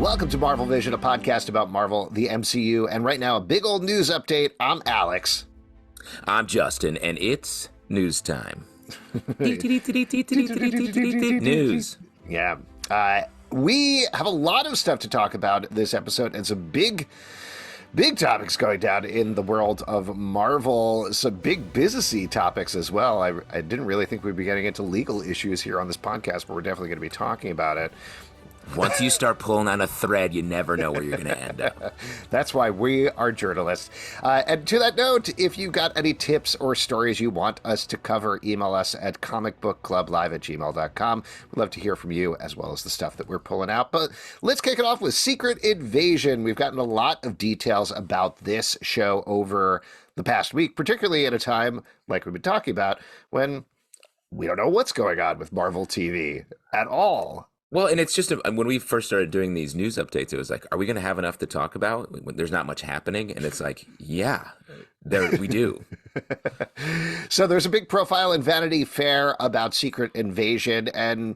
Welcome to Marvel Vision, a podcast about Marvel, the MCU, and right now a big old news update. I'm Alex. I'm Justin, and it's news time. News. Yeah. We have a lot of stuff to talk about this episode, and some big topics going down in the world of Marvel. Some big businessy topics as well. I didn't really think we'd be getting into legal issues here on this podcast, but we're definitely going to be talking about it. Once you start pulling on a thread, you never know where you're going to end up. That's why we are journalists. And to that note, if you got any tips or stories you want us to cover, email us at comicbookclublive@gmail.com. We'd love to hear from you, as well as the stuff that we're pulling out. But let's kick it off with Secret Invasion. We've gotten a lot of details about this show over the past week, particularly at a time, like we've been talking about, when we don't know what's going on with Marvel TV at all. Well, and it's just, when we first started doing these news updates, it was like, are we going to have enough to talk about? There's not much happening. And it's like, yeah, we do. So there's a big profile in Vanity Fair about Secret Invasion. And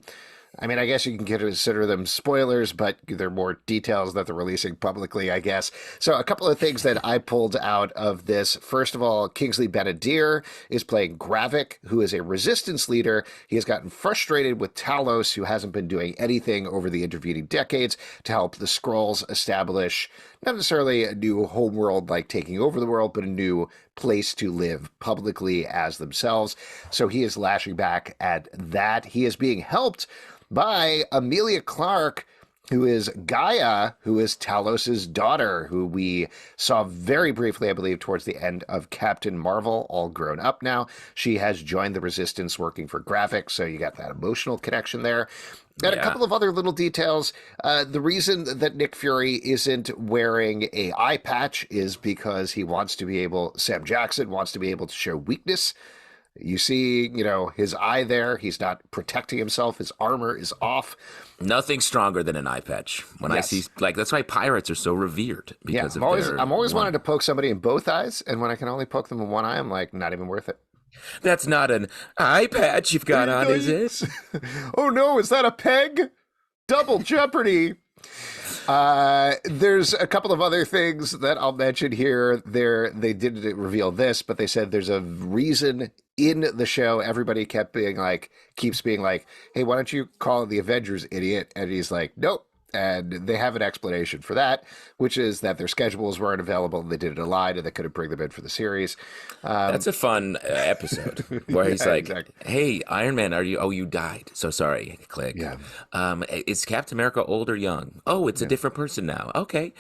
I mean, I guess you can consider them spoilers, but they're more details that they're releasing publicly, I guess. So a couple of things that I pulled out of this. First of all, Kingsley Ben-Adir is playing Gravik, who is a resistance leader. He has gotten frustrated with Talos, who hasn't been doing anything over the intervening decades to help the Skrulls establish not necessarily a new homeworld like taking over the world, but a new place to live publicly as themselves. So he is lashing back at that. He is being helped by Emilia Clarke, who is Gaia, who is Talos's daughter, who we saw very briefly, I believe, towards the end of Captain Marvel, all grown up now. She has joined the Resistance working for Gravik, so you got that emotional connection there. And a couple of other little details. The reason that Nick Fury isn't wearing a eye patch is because he wants to be able, Sam Jackson wants to be able to show weakness. You see, his eye there. He's not protecting himself. His armor is off. Nothing stronger than an eye patch. I see, that's why pirates are so revered. Because I'm always wanting to poke somebody in both eyes, and when I can only poke them in one eye, I'm like, not even worth it. That's not an eye patch you've got on, is it? Oh no, is that a peg? Double jeopardy. There's a couple of other things that I'll mention here. They didn't reveal this, but they said there's a reason in the show. Everybody keeps being like, hey, why don't you call it the Avengers, idiot? And he's like, nope. And they have an explanation for that, which is that their schedules weren't available and they did it a lie and they couldn't bring them in for the series. That's a fun episode where he's like, exactly. Hey, Iron Man, you died. So sorry. Click. Yeah. Is Captain America old or young? Oh, it's a different person now. Okay.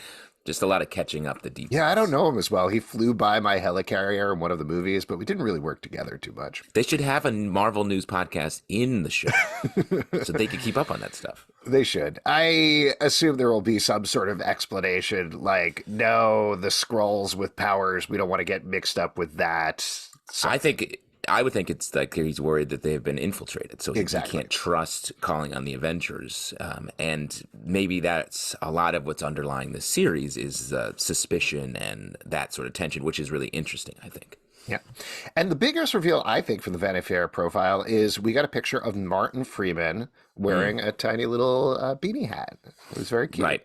Just a lot of catching up the details. Yeah, I don't know him as well. He flew by my helicarrier in one of the movies, but we didn't really work together too much. They should have a Marvel News podcast in the show so they could keep up on that stuff. They should. I assume there will be some sort of explanation like, no, the Skrulls with powers, we don't want to get mixed up with that. So, I would think it's like he's worried that they have been infiltrated, so exactly. He can't trust calling on the Avengers. And maybe that's a lot of what's underlying this series is suspicion and that sort of tension, which is really interesting, I think. Yeah. And the biggest reveal, I think, from the Vanity Fair profile is we got a picture of Martin Freeman wearing a tiny little beanie hat. It was very cute. Right.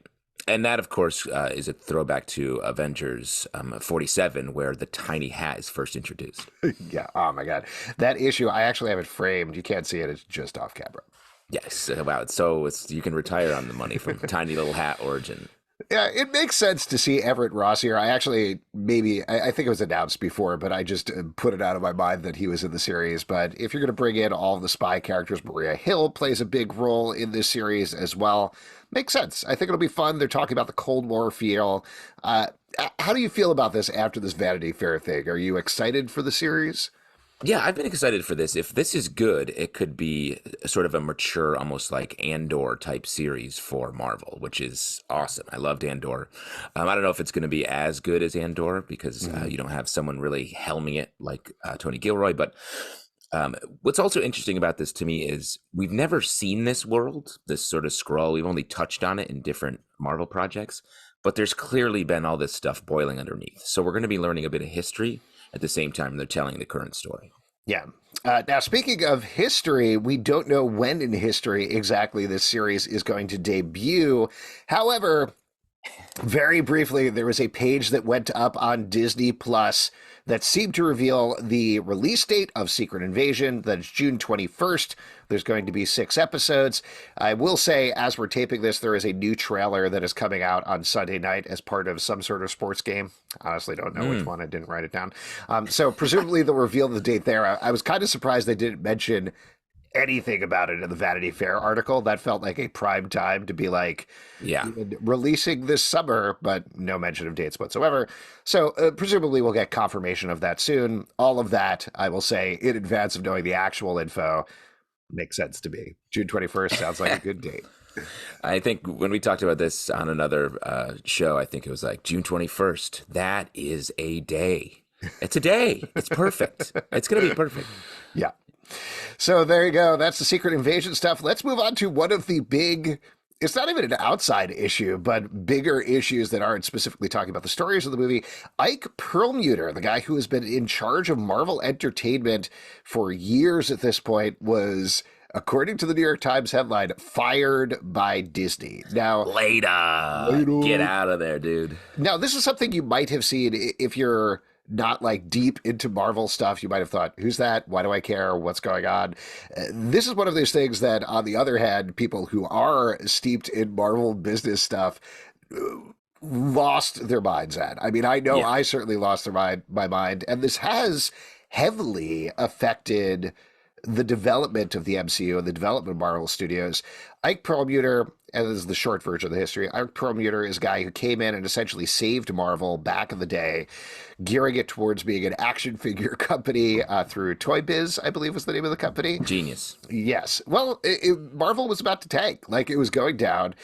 And that, of course, is a throwback to Avengers 47, where the tiny hat is first introduced. Yeah. Oh, my God. That issue, I actually have it framed. You can't see it. It's just off camera. Yes. Wow. So you can retire on the money from tiny little hat origin. Yeah, it makes sense to see Everett Ross here. I think it was announced before, but I just put it out of my mind that he was in the series. But if you're going to bring in all of the spy characters, Maria Hill plays a big role in this series as well. Makes sense. I think it'll be fun. They're talking about the Cold War feel. How do you feel about this after this Vanity Fair thing? Are you excited for the series? Yeah, I've been excited for this. If this is good, it could be sort of a mature, almost like Andor type series for Marvel, which is awesome. I loved Andor. I don't know if it's going to be as good as Andor because you don't have someone really helming it like Tony Gilroy. But what's also interesting about this to me is we've never seen this world, this sort of Skrull. We've only touched on it in different Marvel projects, but there's clearly been all this stuff boiling underneath. So we're going to be learning a bit of history at the same time they're telling the current story. Yeah. Now, speaking of history, we don't know when in history exactly this series is going to debut. However, very briefly, there was a page that went up on Disney Plus that seemed to reveal the release date of Secret Invasion. That's June 21st. There's going to be 6 episodes. I will say, as we're taping this, there is a new trailer that is coming out on Sunday night as part of some sort of sports game. Honestly, don't know which one. I didn't write it down. So presumably they'll reveal the date there. I was kind of surprised they didn't mention anything about it in the Vanity Fair article. That felt like a prime time to be like, Yeah. releasing this summer, but no mention of dates whatsoever. So presumably we'll get confirmation of that soon. All of that, I will say, in advance of knowing the actual info, makes sense to me. June 21st sounds like a good date. I think when we talked about this on another show, I think it was like June 21st. That is a day. It's a day. It's perfect. It's going to be perfect. Yeah. So there you go. That's the Secret Invasion stuff. Let's move on to one of the big, it's not even an outside issue, but bigger issues that aren't specifically talking about the stories of the movie. Ike Perlmuter, the guy who has been in charge of Marvel Entertainment for years at this point, was, according to the New York Times headline, fired by Disney. Now, Later. Get out of there, dude. Now, this is something you might have seen if you're not like deep into Marvel stuff. You might have thought, who's that? Why do I care? What's going on? This is one of those things that, on the other hand, people who are steeped in Marvel business stuff lost their minds at. I mean, I know I certainly lost my mind, and this has heavily affected the development of the MCU and the development of Marvel Studios. Ike Perlmuter, and this is the short version of the history, Ike Perlmuter is a guy who came in and essentially saved Marvel back in the day, gearing it towards being an action figure company through Toy Biz, I believe was the name of the company. Genius. Yes. Well, Marvel was about to tank. Like, it was going down.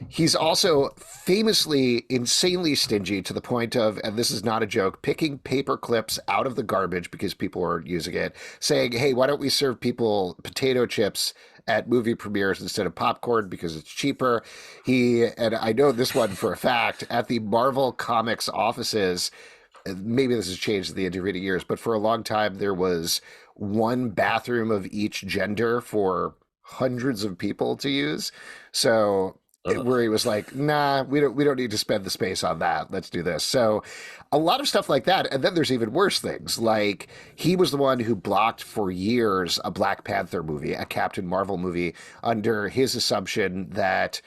He's also famously insanely stingy to the point of, and this is not a joke, picking paper clips out of the garbage because people were using it, saying, hey, why don't we serve people potato chips at movie premieres instead of popcorn because it's cheaper. And I know this one for a fact, at the Marvel Comics offices, maybe this has changed in the intervening years, but for a long time there was one bathroom of each gender for hundreds of people to use. So where he was like, nah, we don't need to spend the space on that. Let's do this. So a lot of stuff like that. And then there's even worse things. Like, he was the one who blocked for years a Black Panther movie, a Captain Marvel movie, under his assumption that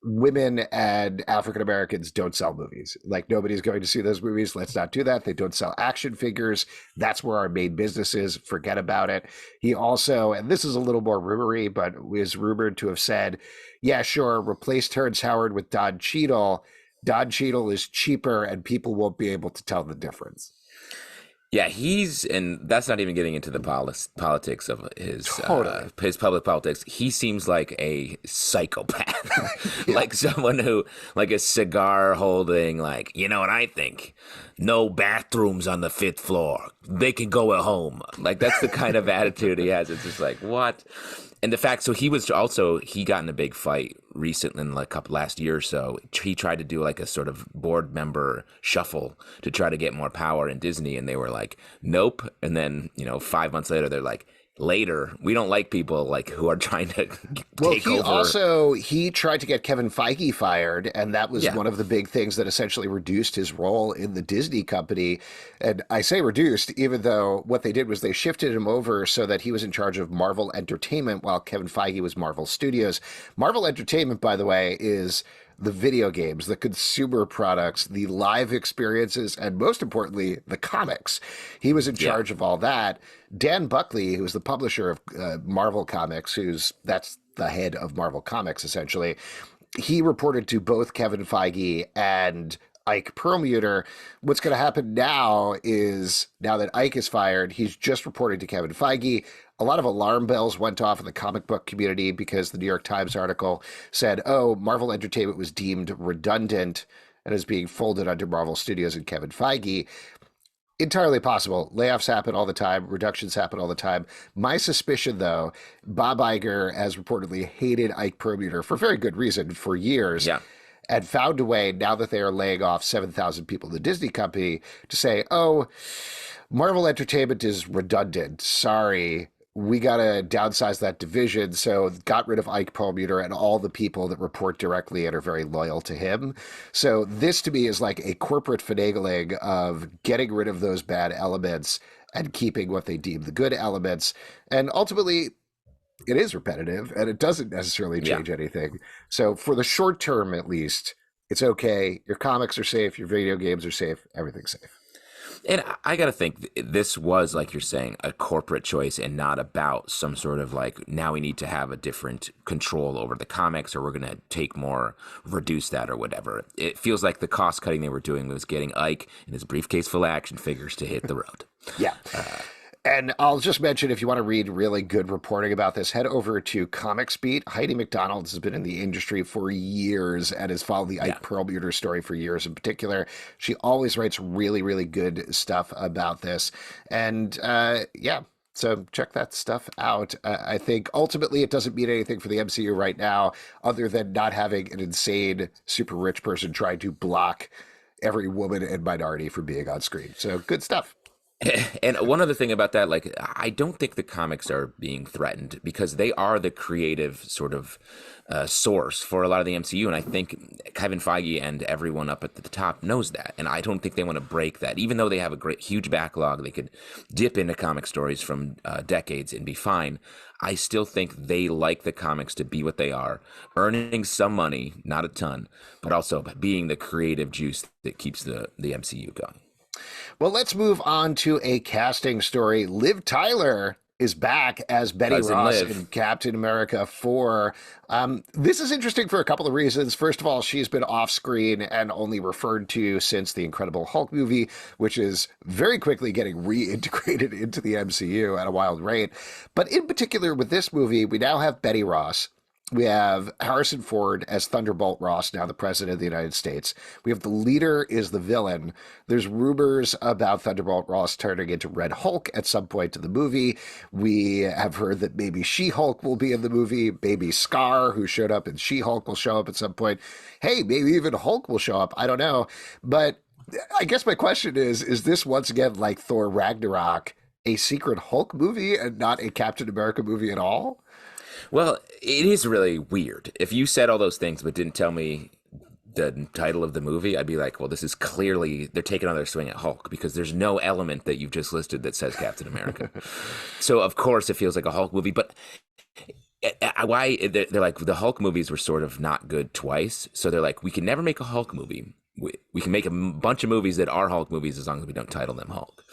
women and African Americans don't sell movies. Like, nobody's going to see those movies. Let's not do that. They don't sell action figures. That's where our main business is. Forget about it. He also, and this is a little more rumory, but was rumored to have said, yeah, sure, replace Terrence Howard with Don Cheadle. Don Cheadle is cheaper and people won't be able to tell the difference. Yeah, and that's not even getting into the politics of his public politics. He seems like a psychopath, like someone who, like a cigar holding, like, you know what I think? No bathrooms on the 5th floor. They can go at home. Like, that's the kind of attitude he has. It's just like, what? And the fact, so he got in a big fight recently in like last year or so. He tried to do like a sort of board member shuffle to try to get more power in Disney. And they were like, nope. And then, 5 months later, they're like, later, we don't like people like who are trying to take over. He tried to get Kevin Feige fired, and that was one of the big things that essentially reduced his role in the Disney company. And I say reduced, even though what they did was they shifted him over so that he was in charge of Marvel Entertainment while Kevin Feige was Marvel Studios. Marvel Entertainment, by the way, is the video games, the consumer products, the live experiences, and most importantly, the comics. He was in charge of all that. Dan Buckley, who's the publisher of Marvel Comics, that's the head of Marvel Comics, essentially, he reported to both Kevin Feige and Ike Perlmuter. What's going to happen now is, now that Ike is fired, he's just reporting to Kevin Feige. A lot of alarm bells went off in the comic book community because the New York Times article said, oh, Marvel Entertainment was deemed redundant and is being folded under Marvel Studios and Kevin Feige. Entirely possible. Layoffs happen all the time. Reductions happen all the time. My suspicion, though, Bob Iger has reportedly hated Ike Perlmuter for very good reason for years. Yeah. And found a way, now that they are laying off 7,000 people in the Disney company, to say, oh, Marvel Entertainment is redundant. Sorry. We got to downsize that division. So got rid of Ike Perlmuter and all the people that report directly and are very loyal to him. So this to me is like a corporate finagling of getting rid of those bad elements and keeping what they deem the good elements. And ultimately, it is repetitive and it doesn't necessarily change anything. So for the short term, at least, it's okay. Your comics are safe. Your video games are safe. Everything's safe. And I got to think this was, like you're saying, a corporate choice and not about some sort of like, now we need to have a different control over the comics or we're going to take more, reduce that or whatever. It feels like the cost cutting they were doing was getting Ike and his briefcase full of action figures to hit the road. Yeah. And I'll just mention, if you want to read really good reporting about this, head over to Comics Beat. Heidi McDonald has been in the industry for years and has followed the Ike Perlmuter story for years in particular. She always writes really, really good stuff about this. And so check that stuff out. I think ultimately it doesn't mean anything for the MCU right now, other than not having an insane, super rich person trying to block every woman and minority from being on screen. So good stuff. And one other thing about that, like, I don't think the comics are being threatened because they are the creative sort of source for a lot of the MCU. And I think Kevin Feige and everyone up at the top knows that. And I don't think they want to break that. Even though they have a huge backlog, they could dip into comic stories from decades and be fine. I still think they like the comics to be what they are, earning some money, not a ton, but also being the creative juice that keeps the MCU going. Well, let's move on to a casting story. Liv Tyler is back as Betty Ross in Captain America 4. This is interesting for a couple of reasons. First of all, she's been off screen and only referred to since the Incredible Hulk movie, which is very quickly getting reintegrated into the MCU at a wild rate. But in particular with this movie, we now have Betty Ross. We have Harrison Ford as Thunderbolt Ross, now the president of the United States. We have the leader is the villain. There's rumors about Thunderbolt Ross turning into Red Hulk at some point in the movie. We have heard that maybe She-Hulk will be in the movie. Maybe Scar, who showed up in She-Hulk, will show up at some point. Hey, maybe even Hulk will show up. I don't know. But I guess my question is this once again like Thor Ragnarok, a secret Hulk movie and not a Captain America movie at all? Well, it is really weird. If you said all those things but didn't tell me the title of the movie, I'd be like, well, this is clearly, they're taking another swing at Hulk because there's no element that you've just listed that says Captain America. So, of course, it feels like a Hulk movie. But why? They're like, the Hulk movies were sort of not good twice. So they're like, we can never make a Hulk movie. We can make a bunch of movies that are Hulk movies as long as we don't title them Hulk.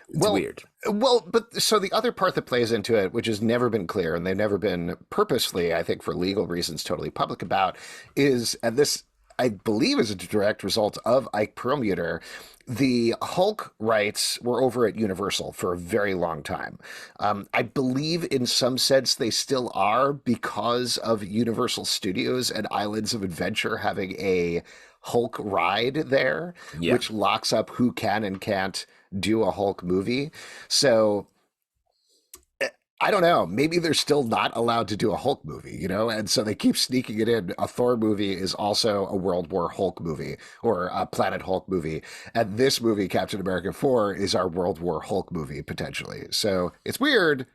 It's weird. Well, but so the other part that plays into it, which has never been clear, and they've never been purposely, I think for legal reasons, totally public about, is, and this, I believe, is a direct result of Ike Perlmuter, the Hulk rights were over at Universal for a very long time. I believe in some sense they still are because of Universal Studios and Islands of Adventure having a Hulk ride there, which locks up who can and can't do a Hulk movie. So I don't know. Maybe they're still not allowed to do a Hulk movie, you know? And so they keep sneaking it in. A Thor movie is also a World War Hulk movie or a Planet Hulk movie. And this movie, Captain America 4, is our World War Hulk movie, potentially. So it's weird.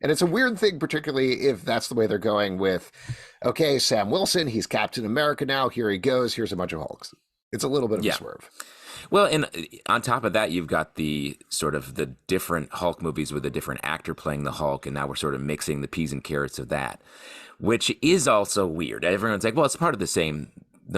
And it's a weird thing, particularly if that's the way they're going with, okay, Sam Wilson, he's Captain America now. Here he goes. Here's a bunch of Hulks. It's a little bit of a swerve. Well, and on top of that, you've got the sort of the different Hulk movies with a different actor playing the Hulk, and now we're sort of mixing the peas and carrots of that, which is also weird. Everyone's like, well, it's part of the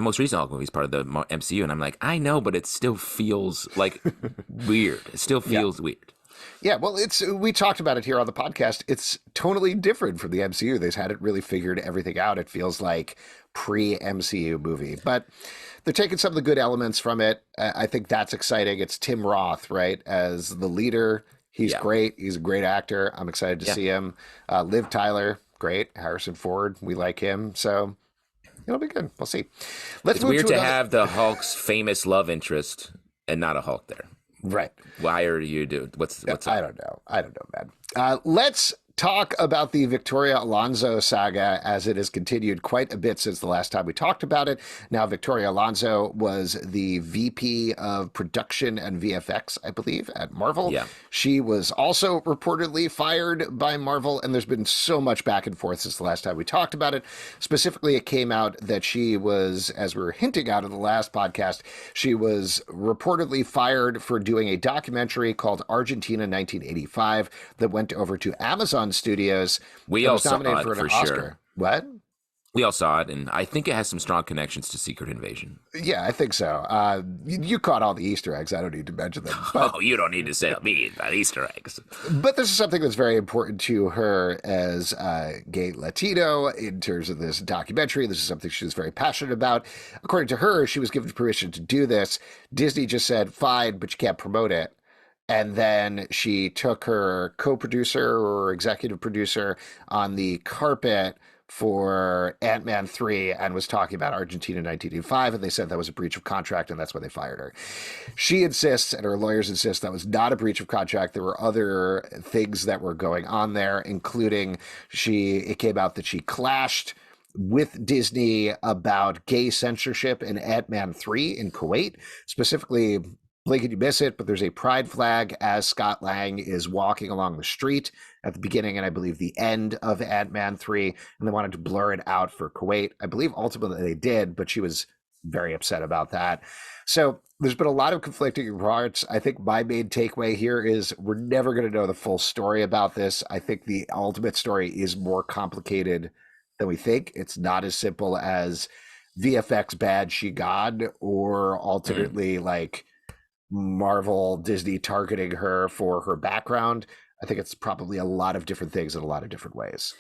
most recent Hulk movie is part of the MCU, and I'm like, I know, but it still feels like weird. It still feels weird. Yeah, well, we talked about it here on the podcast. It's totally different from the MCU. They've had it really figured everything out. It feels like pre-MCU movie, but they're taking some of the good elements from it. I think that's exciting. It's Tim Roth, right, as the leader. He's great. He's a great actor. I'm excited to see him. Liv Tyler, great. Harrison Ford, we like him. So it'll be good. We'll see. It's weird to have the Hulk's famous love interest and not a Hulk there. Right. Why are you doing? What's I don't know. I don't know, man. Let's talk about the Victoria Alonso saga as it has continued quite a bit since the last time we talked about it. Now, Victoria Alonso was the VP of production and VFX, I believe, at Marvel. Yeah. She was also reportedly fired by Marvel, and there's been so much back and forth since the last time we talked about it. Specifically, it came out that she was, as we were hinting out in the last podcast, she was reportedly fired for doing a documentary called Argentina 1985 that went over to Amazon Studios. We and all was saw nominated it for an for Oscar. sure. What? We all saw it, and I think it has some strong connections to Secret Invasion. Yeah, I think so. You caught all the Easter eggs. I don't need to mention them. But, Oh, you don't need to say me about Easter eggs. but this is something that's very important to her as gay Latino in terms of this documentary. This is something she was very passionate about. According to her, she was given permission to do this. Disney just said, fine, but you can't promote it. And then she took her co-producer or executive producer on the carpet for Ant-Man 3 and was talking about Argentina 1985, and they said that was a breach of contract, and that's why they fired her. She insists, and her lawyers insist, that was not a breach of contract. There were other things that were going on there, including it came out that she clashed with Disney about gay censorship in Ant-Man 3 in Kuwait, specifically. Blake, did you miss it? But there's a pride flag as Scott Lang is walking along the street at the beginning and I believe the end of Ant-Man 3, and they wanted to blur it out for Kuwait. I believe ultimately they did, but she was very upset about that. So there's been a lot of conflicting reports. I think my main takeaway here is we're never going to know the full story about this. I think the ultimate story is more complicated than we think. It's not as simple as VFX bad, she God, or alternately like Marvel, Disney targeting her for her background. I think it's probably a lot of different things in a lot of different ways.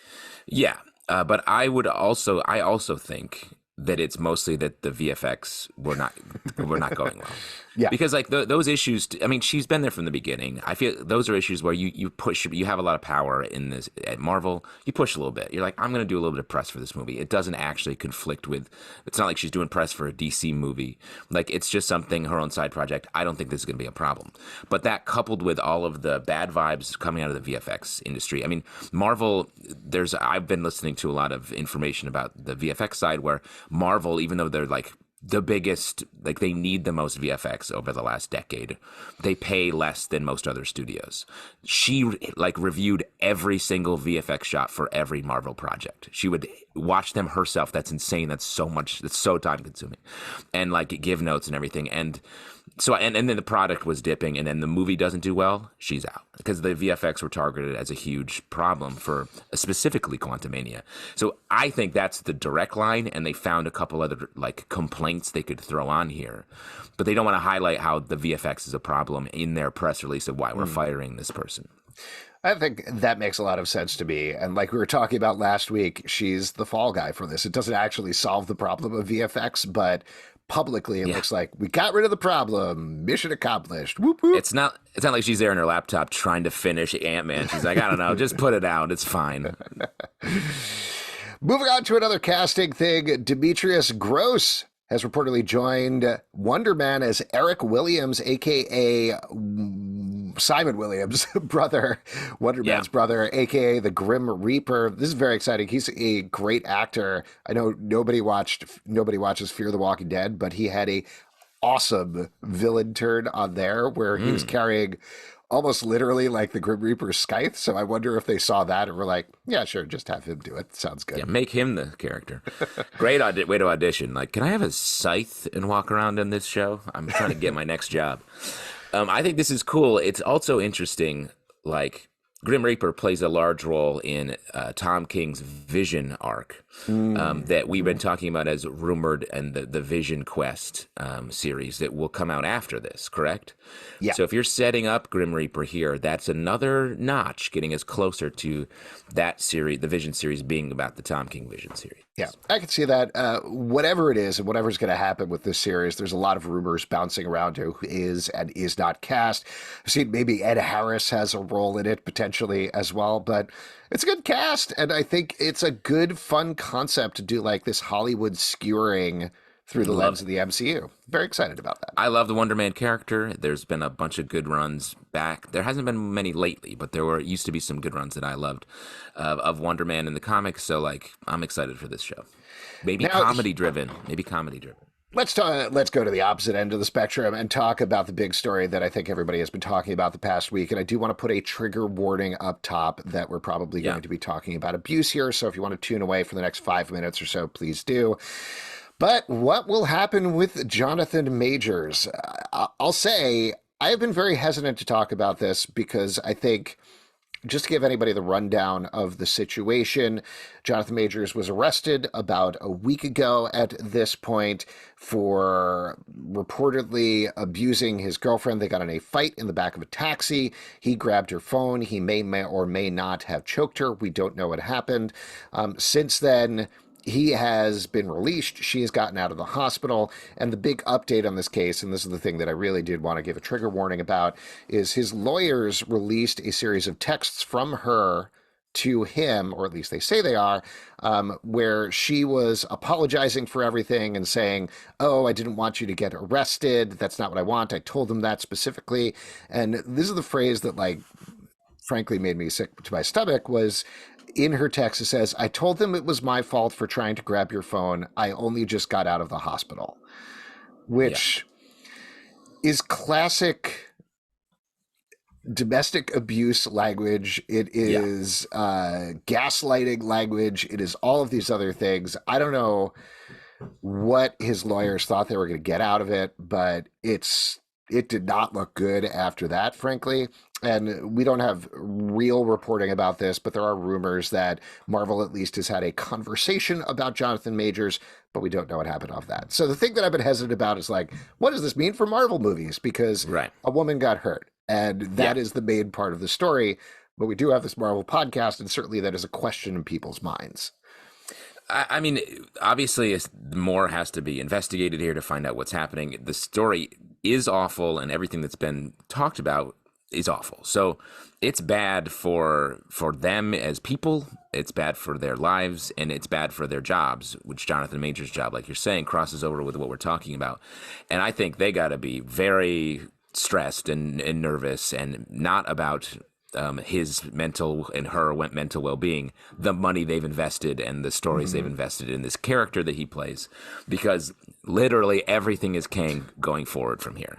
Yeah, but I also think that it's mostly that the VFX were not going well. Yeah. Because like those issues, I mean, she's been there from the beginning. I feel those are issues where you push, you have a lot of power in this at Marvel. You push a little bit. You're like, I'm going to do a little bit of press for this movie. It doesn't actually conflict with. It's not like she's doing press for a DC movie. Like it's just something, her own side project. I don't think this is going to be a problem. But that coupled with all of the bad vibes coming out of the VFX industry. I mean, Marvel. I've been listening to a lot of information about the VFX side where Marvel, even though they're like the biggest, like they need the most VFX over the last decade, they pay less than most other studios. She like reviewed every single VFX shot for every Marvel project. She would watch them herself. That's insane. That's so much. That's so time consuming, and like give notes and everything. And so, and then the product was dipping, and then the movie doesn't do well, she's out. Because the VFX were targeted as a huge problem for specifically Quantumania. So I think that's the direct line, and they found a couple other like complaints they could throw on here. But they don't want to highlight how the VFX is a problem in their press release of why we're firing this person. I think that makes a lot of sense to me. And like we were talking about last week, she's the fall guy for this. It doesn't actually solve the problem of VFX, but publicly it looks like we got rid of the problem. Mission accomplished. Whoop, whoop. It's not like she's there on her laptop trying to finish Ant-Man. She's like, I don't know, just put it out. It's fine. Moving on to another casting thing, Demetrius Gross has reportedly joined Wonder Man as Eric Williams, a.k.a. Simon Williams' brother, Wonder Man's brother, a.k.a. the Grim Reaper. This is very exciting. He's a great actor. I know nobody watches Fear the Walking Dead, but he had a awesome villain turn on there where he was carrying almost literally like the Grim Reaper's scythe. So I wonder if they saw that and were like, yeah, sure, just have him do it. Sounds good. Yeah, make him the character. Great way to audition. Like, can I have a scythe and walk around in this show? I'm trying to get my next job. I think this is cool. It's also interesting, like, Grim Reaper plays a large role in Tom King's Vision arc that we've been talking about as rumored, and the Vision Quest series that will come out after this, correct? Yeah. So if you're setting up Grim Reaper here, that's another notch getting us closer to that series, the Vision series being about the Tom King Vision series. Yeah, I can see that. Whatever it is and whatever's going to happen with this series, there's a lot of rumors bouncing around who is and is not cast. I've seen maybe Ed Harris has a role in it potentially as well, but it's a good cast. And I think it's a good, fun concept to do like this Hollywood skewering through the lens Love of the MCU. Very excited about that. I love the Wonder Man character. There's been a bunch of good runs back. There hasn't been many lately, but there were used to be some good runs that I loved of Wonder Man in the comics. So like, I'm excited for this show. Maybe Now, comedy driven. Maybe comedy driven. let's go to the opposite end of the spectrum and talk about the big story that I think everybody has been talking about the past week. And I do want to put a trigger warning up top that we're probably Yeah. going to be talking about abuse here. So if you want to tune away for the next 5 minutes or so, please do. But what will happen with Jonathan Majors? I'll say I have been very hesitant to talk about this because I think, just to give anybody the rundown of the situation, Jonathan Majors was arrested about a week ago at this point for reportedly abusing his girlfriend. They got in a fight in the back of a taxi. He grabbed her phone. He may or may not have choked her. We don't know what happened. Since then, he has been released. She has gotten out of the hospital. And the big update on this case, and this is the thing that I really did want to give a trigger warning about, is his lawyers released a series of texts from her to him, or at least they say they are, where she was apologizing for everything and saying, oh, I didn't want you to get arrested. That's not what I want. I told them that specifically. And this is the phrase that, like, frankly made me sick to my stomach. Was in her text, it says, I told them it was my fault for trying to grab your phone. I only just got out of the hospital, which is classic domestic abuse language. It is gaslighting language. It is all of these other things. I don't know what his lawyers thought they were going to get out of it, but it did not look good after that, frankly. And we don't have real reporting about this, but there are rumors that Marvel at least has had a conversation about Jonathan Majors, but we don't know what happened off that. So the thing that I've been hesitant about is like, what does this mean for Marvel movies? Because a woman got hurt, and that is the main part of the story. But we do have this Marvel podcast, and certainly that is a question in people's minds. I mean, obviously, more has to be investigated here to find out what's happening. The story is awful, and everything that's been talked about is awful. So it's bad for them as people. It's bad for their lives, and it's bad for their jobs, which Jonathan Majors' job, like you're saying, crosses over with what we're talking about. And I think they got to be very stressed and nervous, and not about his mental and her mental well-being, the money they've invested and the stories they've invested in this character that he plays, because literally everything is king going forward from here.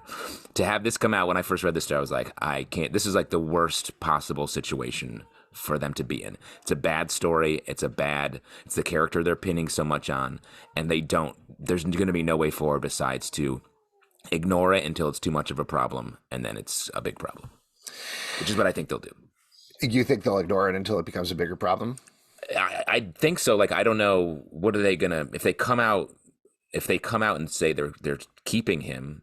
To have this come out, when I first read this story, I was like, I can't, this is like the worst possible situation for them to be in. It's a bad story. It's the character they're pinning so much on, and there's going to be no way forward besides to ignore it until it's too much of a problem, and then it's a big problem. Which is what I think they'll do. You think they'll ignore it until it becomes a bigger problem? I think so. Like, I don't know. What are they gonna, if they come out and say they're keeping him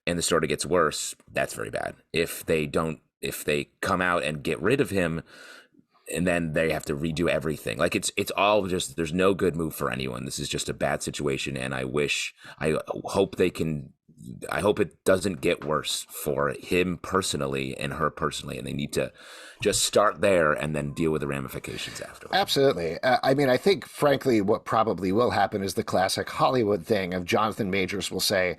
and the story gets worse, that's very bad. If they come out and get rid of him and then they have to redo everything, like it's all just, there's no good move for anyone. This is just a bad situation, and I hope it doesn't get worse for him personally and her personally, and they need to just start there and then deal with the ramifications after. Absolutely. I mean, I think, frankly, what probably will happen is the classic Hollywood thing of Jonathan Majors will say,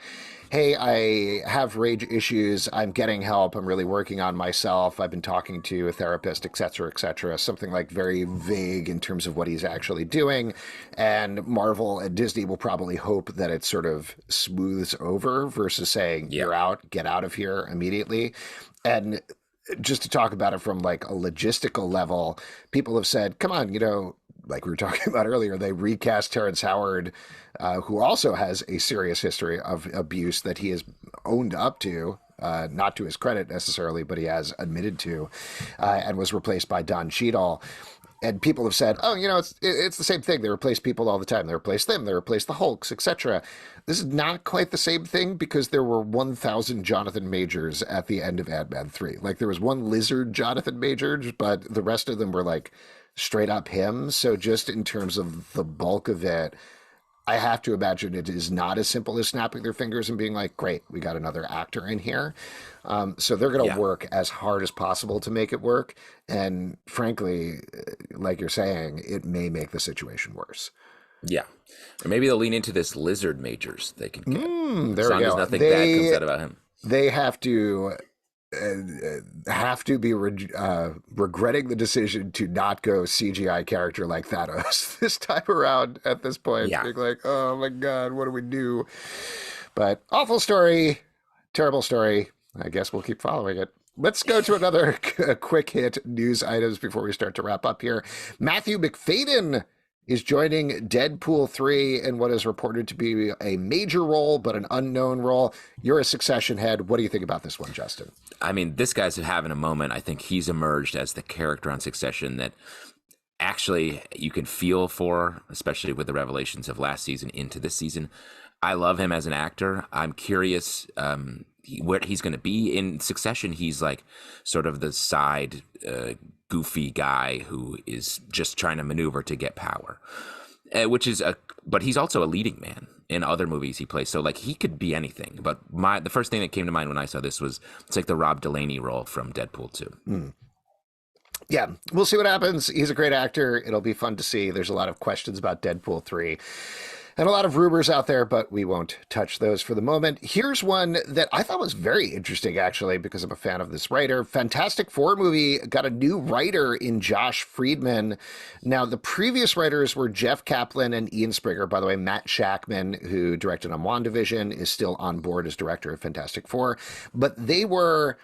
hey, I have rage issues. I'm getting help. I'm really working on myself. I've been talking to a therapist, et cetera, something like very vague in terms of what he's actually doing. And Marvel and Disney will probably hope that it sort of smooths over versus saying, you're out, get out of here immediately. And just to talk about it from like a logistical level, people have said, come on, like we were talking about earlier, they recast Terrence Howard, who also has a serious history of abuse that he has owned up to, not to his credit necessarily, but he has admitted to, and was replaced by Don Cheadle. And people have said, oh, it's the same thing. They replace people all the time. They replace them. They replace the Hulks, etc. This is not quite the same thing, because there were 1,000 Jonathan Majors at the end of Ant-Man 3. Like, there was one lizard Jonathan Majors, but the rest of them were like straight up him. So just in terms of the bulk of it, I have to imagine it is not as simple as snapping their fingers and being like, great, we got another actor in here. So they're going to work as hard as possible to make it work. And frankly, like you're saying, it may make the situation worse. Yeah. Or maybe they'll lean into this lizard majors they can get. As There we long as go. nothing bad comes out about him. They have to be regretting the decision to not go CGI character like Thanos this time around at this point. Yeah. Being like, oh my God, what do we do? But awful story, terrible story. I guess we'll keep following it. Let's go to another quick hit news items before we start to wrap up here. Matthew McFadyen is joining Deadpool 3 in what is reported to be a major role, but an unknown role. You're a Succession head. What do you think about this one, Justin? I mean, this guy's having a moment. I think he's emerged as the character on Succession that actually you can feel for, especially with the revelations of last season into this season. I love him as an actor. I'm curious where he's going to be in Succession. He's like sort of the side goofy guy who is just trying to maneuver to get power, but he's also a leading man in other movies he plays. So like he could be anything. But the first thing that came to mind when I saw this was it's like the Rob Delaney role from Deadpool 2. Yeah, we'll see what happens. He's a great actor. It'll be fun to see. There's a lot of questions about Deadpool 3. And a lot of rumors out there, but we won't touch those for the moment. Here's one that I thought was very interesting, actually, because I'm a fan of this writer. Fantastic Four movie got a new writer in Josh Friedman. Now, the previous writers were Jeff Kaplan and Ian Springer. By the way, Matt Shackman, who directed on WandaVision, is still on board as director of Fantastic Four. But they were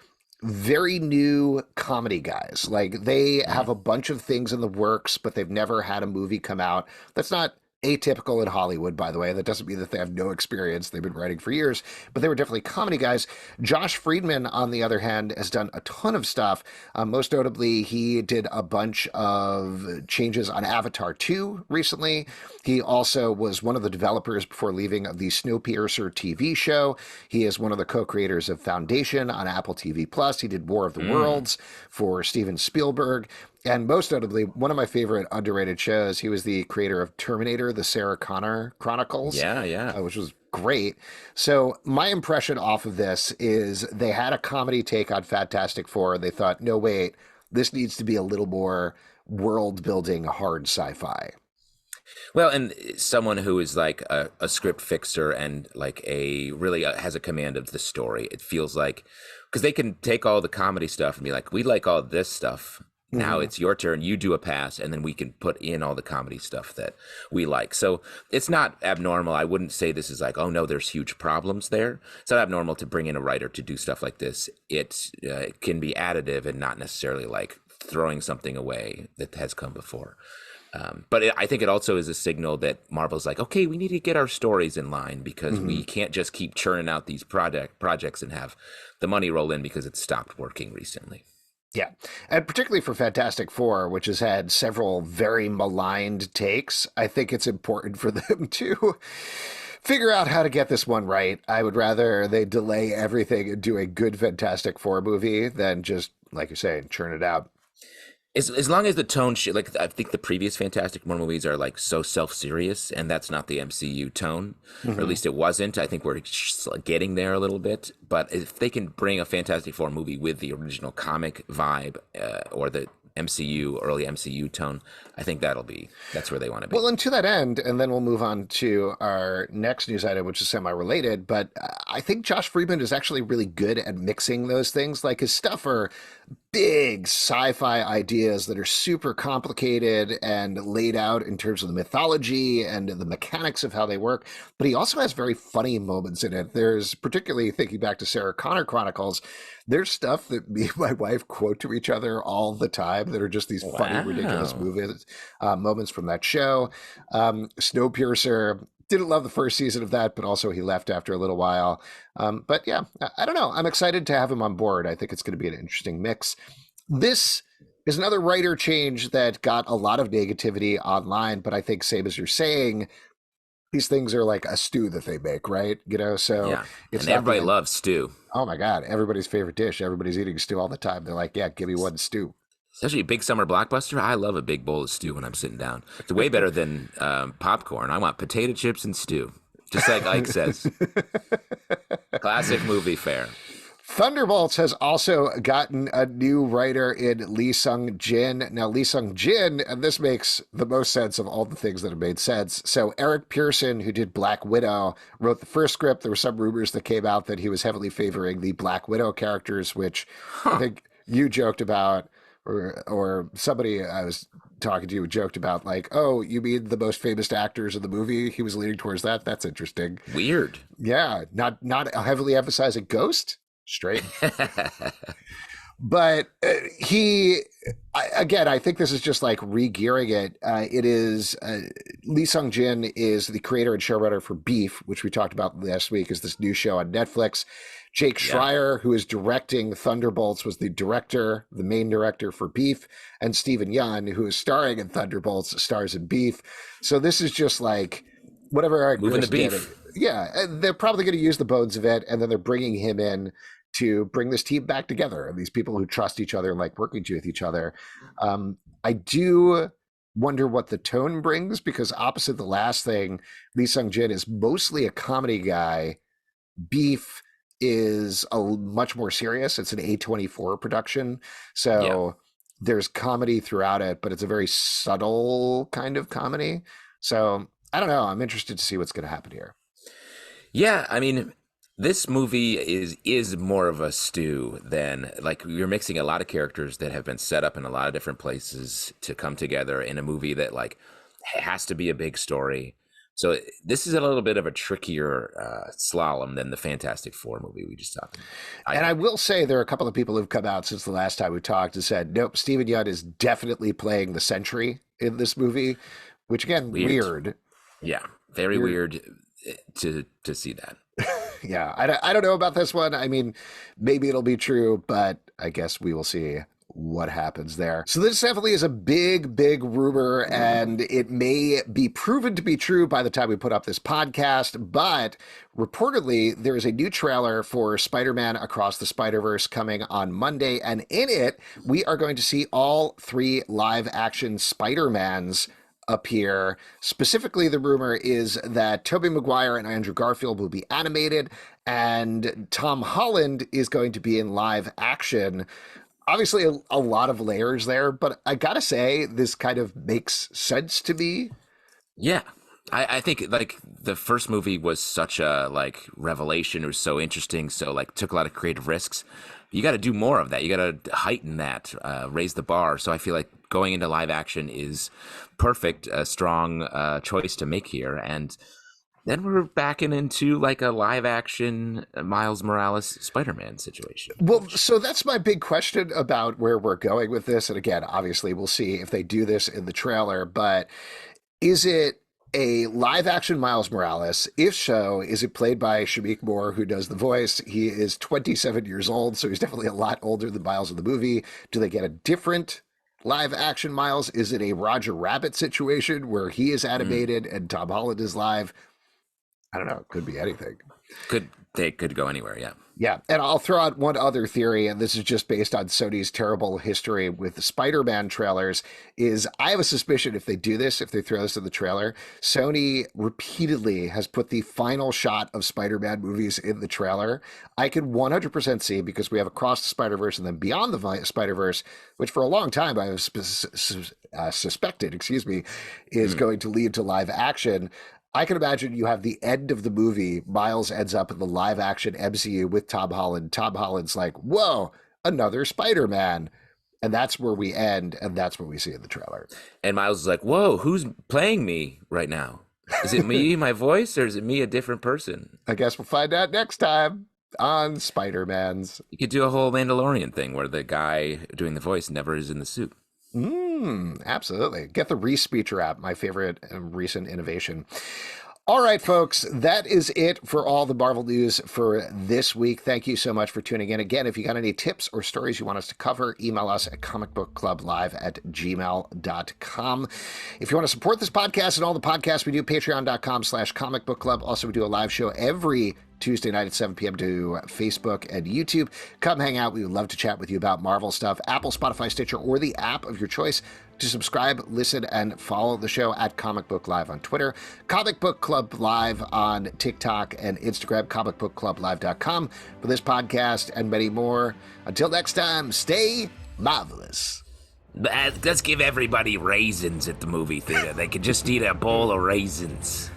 very new comedy guys. Like, they have a bunch of things in the works, but they've never had a movie come out. That's not atypical in Hollywood, by the way. That doesn't mean that they have no experience. They've been writing for years, but they were definitely comedy guys. Josh Friedman, on the other hand, has done a ton of stuff. Most notably, he did a bunch of changes on Avatar 2 recently. He also was one of the developers before leaving of the Snowpiercer TV show. He is one of the co-creators of Foundation on Apple TV Plus. He did War of the Worlds for Steven Spielberg. And most notably, one of my favorite underrated shows, he was the creator of Terminator, the Sarah Connor Chronicles. Yeah. Which was great. So my impression off of this is they had a comedy take on Fantastic Four. They thought, no, wait, this needs to be a little more world-building hard sci-fi. Well, and someone who is like a script fixer and like really has a command of the story. It feels like, because they can take all the comedy stuff and be like, we like all this stuff. Now it's your turn. You do a pass, and then we can put in all the comedy stuff that we like. So it's not abnormal. I wouldn't say this is like, oh no, there's huge problems there. It's not abnormal to bring in a writer to do stuff like this. It can be additive and not necessarily like throwing something away that has come before. I think it also is a signal that Marvel's like, okay, we need to get our stories in line because we can't just keep churning out these projects and have the money roll in because it's stopped working recently. Yeah. And particularly for Fantastic Four, which has had several very maligned takes, I think it's important for them to figure out how to get this one right. I would rather they delay everything and do a good Fantastic Four movie than just, like you say, churn it out. As long as the tone, like I think the previous Fantastic Four movies are like so self-serious, and that's not the MCU tone, or at least it wasn't. I think we're getting there a little bit. But if they can bring a Fantastic Four movie with the original comic vibe or the early MCU tone, I think that's where they want to be. Well, and to that end, and then we'll move on to our next news item, which is semi-related, but I think Josh Friedman is actually really good at mixing those things. Like, his stuff are big sci-fi ideas that are super complicated and laid out in terms of the mythology and the mechanics of how they work. But he also has very funny moments in it. There's, particularly thinking back to Sarah Connor Chronicles, there's stuff that me and my wife quote to each other all the time that are just these funny, ridiculous moments from that show. Snowpiercer, didn't love the first season of that, but also he left after a little while. But yeah, I don't know. I'm excited to have him on board. I think it's going to be an interesting mix. This is another writer change that got a lot of negativity online, but I think, same as you're saying, these things are like a stew that they make, right? So yeah. It's and everybody loves stew. Oh my God, everybody's favorite dish. Everybody's eating stew all the time. They're like, yeah, give me one stew. Especially a big summer blockbuster. I love a big bowl of stew when I'm sitting down. It's way better than popcorn. I want potato chips and stew, just like Ike says. Classic movie fare. Thunderbolts has also gotten a new writer in Leesung Jin. Now, Leesung Jin, and this makes the most sense of all the things that have made sense. So, Eric Pearson, who did Black Widow, wrote the first script. There were some rumors that came out that he was heavily favoring the Black Widow characters, which I think you joked about, or somebody I was talking to joked about, like, oh, you mean the most famous actors in the movie? He was leaning towards that. That's interesting. Weird. Yeah, not heavily emphasizing Ghost. Straight. But I think this is just like re-gearing it. It is Leesung Jin is the creator and showrunner for Beef, which we talked about last week, is this new show on Netflix. Jake Schreier, who is directing Thunderbolts, was the main director for Beef, and Steven Yeun, who is starring in Thunderbolts, stars in Beef. So this is just like whatever Eric moving the beef. Did. Yeah, they're probably going to use the bones of it, and then they're bringing him in to bring this team back together, and these people who trust each other and like working with each other. I do wonder what the tone brings, because opposite the last thing, Leesung Jin is mostly a comedy guy. Beef is much more serious. It's an A24 production, so there's comedy throughout it, but it's a very subtle kind of comedy. So I don't know. I'm interested to see what's going to happen here. Yeah, I mean, this movie is more of a stew than, like, you're mixing a lot of characters that have been set up in a lot of different places to come together in a movie that like has to be a big story. So this is a little bit of a trickier slalom than the Fantastic Four movie we just talked about. I will say there are a couple of people who've come out since the last time we talked and said, nope, Steven Yeun is definitely playing the Sentry in this movie, which again, weird. Yeah, very weird to see that. Yeah, I don't know about this one. I mean, maybe it'll be true, but I guess we will see what happens there. So this definitely is a big, big rumor, and it may be proven to be true by the time we put up this podcast, but reportedly there is a new trailer for Spider-Man Across the Spider-Verse coming on Monday, and in it, we are going to see all 3 live-action Spider-Mans appear. Specifically, the rumor is that Tobey Maguire and Andrew Garfield will be animated, and Tom Holland is going to be in live action. Obviously, a lot of layers there, but I gotta say, this kind of makes sense to me. Yeah. I think like the first movie was such a like revelation. It was so interesting. So like took a lot of creative risks. You got to do more of that. You got to heighten that, raise the bar. So I feel like going into live action is perfect, a strong choice to make here. And then we're backing into like a live action Miles Morales Spider-Man situation. Well, so that's my big question about where we're going with this. And again, obviously we'll see if they do this in the trailer, but is it a live action Miles Morales? If so, is it played by Shameik Moore, who does the voice? He is 27 years old, so he's definitely a lot older than Miles in the movie. Do they get a different live action Miles? Is it a Roger Rabbit situation where he is animated and Tom Holland is live? I don't know. It could be anything. They could go anywhere, yeah. Yeah, and I'll throw out one other theory, and this is just based on Sony's terrible history with the Spider-Man trailers, is I have a suspicion if they do this, if they throw this in the trailer, Sony repeatedly has put the final shot of Spider-Man movies in the trailer. I can 100% see, because we have Across the Spider-Verse and then Beyond the Spider-Verse, which for a long time I have suspected, is going to lead to live action. I can imagine you have the end of the movie. Miles ends up in the live action MCU with Tom Holland. Tom Holland's like, whoa, another Spider-Man. And that's where we end. And that's what we see in the trailer. And Miles is like, whoa, who's playing me right now? Is it me, my voice, or is it me, a different person? I guess we'll find out next time on Spider-Mans. You could do a whole Mandalorian thing where the guy doing the voice never is in the suit. Absolutely. Get the Respeecher app, my favorite recent innovation. All right, folks, that is it for all the Marvel news for this week. Thank you so much for tuning in. Again, if you got any tips or stories you want us to cover, email us at comicbookclublive@gmail.com. If you want to support this podcast and all the podcasts we do, patreon.com/comicbookclub. Also, we do a live show every Tuesday night at 7 p.m. to Facebook and YouTube. Come hang out. We would love to chat with you about Marvel stuff. Apple, Spotify, Stitcher, or the app of your choice. to subscribe, listen, and follow the show at Comic Book Live on Twitter, Comic Book Club Live on TikTok and Instagram, comicbookclublive.com for this podcast and many more. Until next time, stay marvelous. Let's give everybody raisins at the movie theater. They could just eat a bowl of raisins.